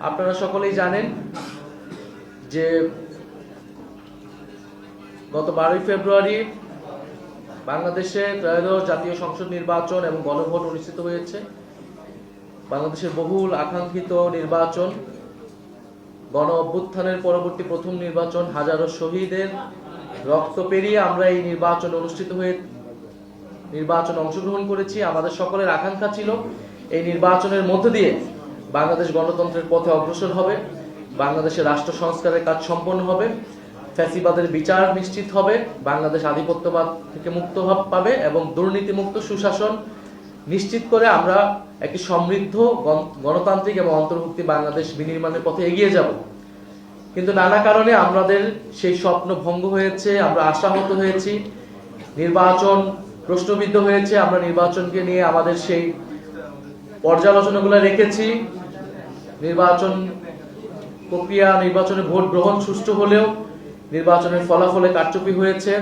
আপনারা সকলেই জানেন যে গত 12 ফেব্রুয়ারি বাংলাদেশে ত্রয়োদশ জাতীয় সংসদ নির্বাচন এবং গণভোট অনুষ্ঠিত হয়েছে। বাংলাদেশের বহুল আকাঙ্ক্ষিত নির্বাচন, গণ অভ্যুত্থানের পরবর্তী প্রথম নির্বাচন, হাজারো শহীদের রক্ত পেরিয়ে আমরা এই নির্বাচনে অংশগ্রহণ করেছি। আমাদের সকলের আকাঙ্ক্ষা ছিল এই নির্বাচনের মধ্য দিয়ে বাংলাদেশ গণতন্ত্রের পথে অগ্রসর হবে, বাংলাদেশের রাষ্ট্র সংস্কারের কাজ সম্পন্ন হবে, ফ্যাসিবাদের বিচার নিশ্চিত হবে, বাংলাদেশ আধিপত্যবাদ থেকে মুক্ত পাবে এবং দুর্নীতিমুক্ত সুশাসন নিশ্চিত করে আমরা একটি সমৃদ্ধ গণতান্ত্রিক এবং অন্তর্ভুক্তি বাংলাদেশ বিনির্মাণের পথে এগিয়ে যাব। কিন্তু নানা কারণে আমাদের সেই স্বপ্ন ভঙ্গ হয়েছে, আমরা আশাহত হয়েছি, নির্বাচন প্রশ্নবিদ্ধ হয়েছে। আমরা নির্বাচনকে নিয়ে আমাদের সেই পর্যালোচনাগুলো রেখেছি। নির্বাচন প্রক্রিয়া, নির্বাচনে ভোট গ্রহণ সুষ্ঠু হলেও নির্বাচনের ফলাফলে কারচুপি হয়েছে।